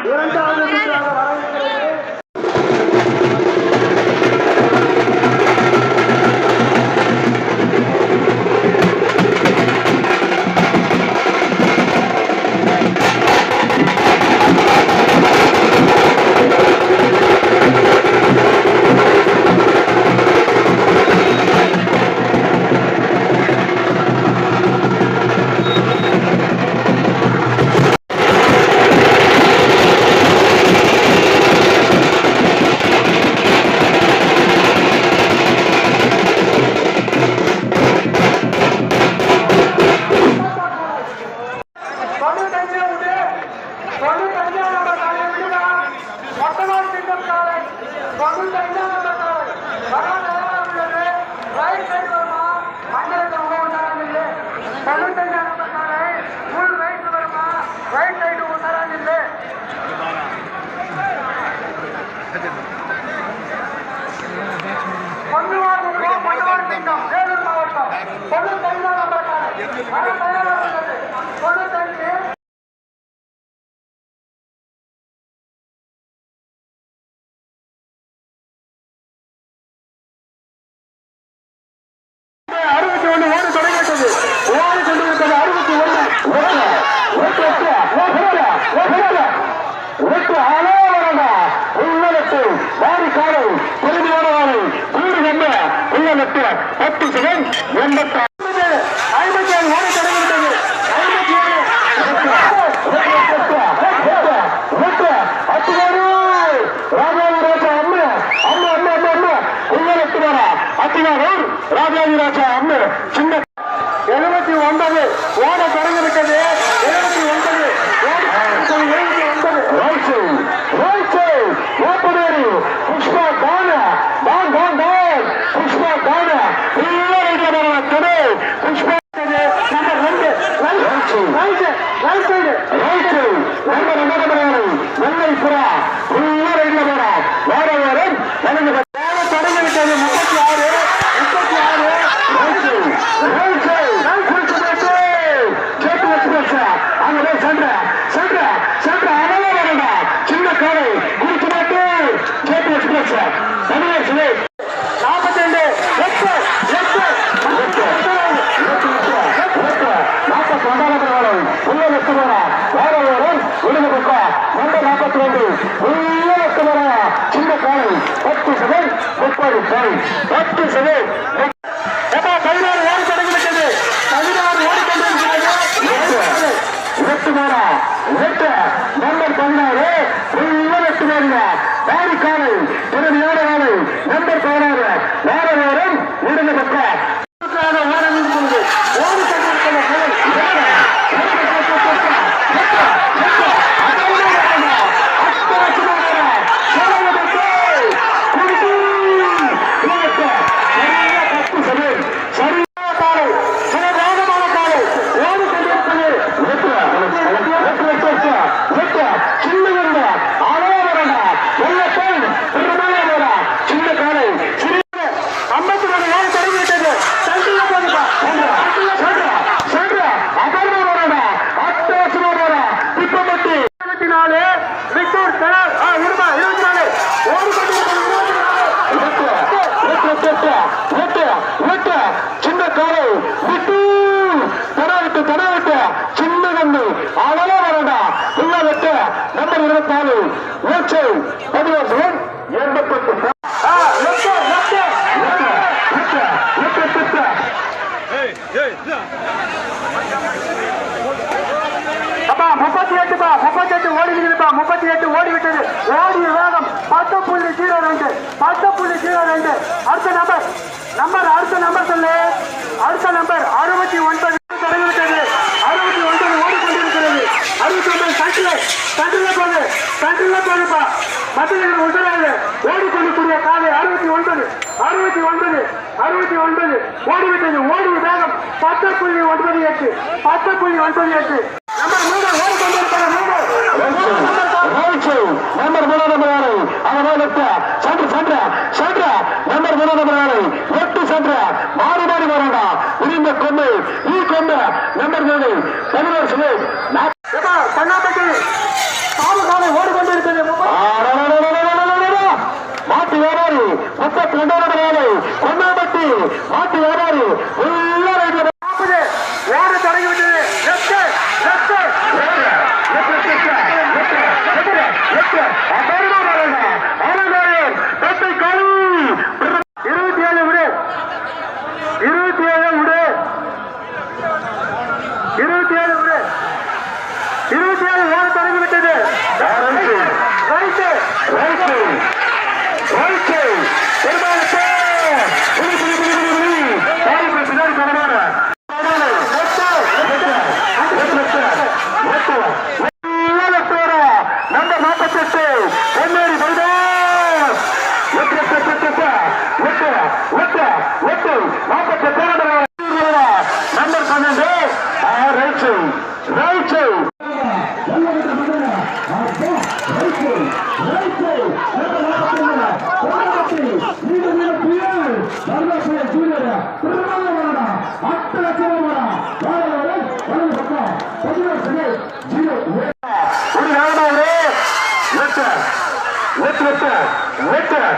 இரண்டாவது சுற்றாக வரவிருக்கிறது. ராஜாஜிராஜா அம்மு சின்ன 79 ஓட தொடங்கிவிட்டது. 79 புஷ்பா தான புஷ்பா தான புஷ்பா நெல்லை புறா வாரம் தொடங்கிவிட்டது. 36 சின்ன காலை குடிச்சு மாட்டு ஜேபி எக்ஸ்பிரஸ் 42 சின்ன காலை 10 செகண்ட் 30 செகண்ட் 16 ஓடி தொடங்கிவிட்டது. 16 ஓடிக்கொண்டிருக்கிறது. 8 நம்பர் 16 8 பேரி காலை திறமையான காலை நம்பர் 16 வாரம் இடது பக்கம் சின்ன காலை விட்டு தடவிட்டு சின்ன கண்ணு அழகா வரடா உள்ள வெட்டு நம்பர் 24 மூச்சு 18 88 38 ஓடிவிட்டது. ஓடிய வேகம் 10.02 அடுத்த நம்பர் சொல்லு. அடுத்த நம்பர் 69 தொடங்கிவிட்டது. 69 ஓடிக்கொண்டிருக்கிறது. 69 கண்டில போதுப்பா மத்தியில் உடலாக ஓடிக்கொண்டிருக்கூடிய காலை 69 ஓடிவிட்டது. ஓடிய வேகம் 10.98 நம்பர் 3 ஓடிக்கொண்டிருக்கிறது. நம்பர் 8 சென்ற மாறி வரண்டா இந்த கொண்டு ஈ கொண்டு நம்பர் 3 கண்ணாப்பட்டி பாபு காலை ஓடுகள் 27 விடு 27 விடு 27 விடு 27 ஓட தொடங்கிவிட்டது. நம்பர் 48 பொன்னேரி பைதாஸ் 48 நம்பர் 12 ரைச்சல் ஒரு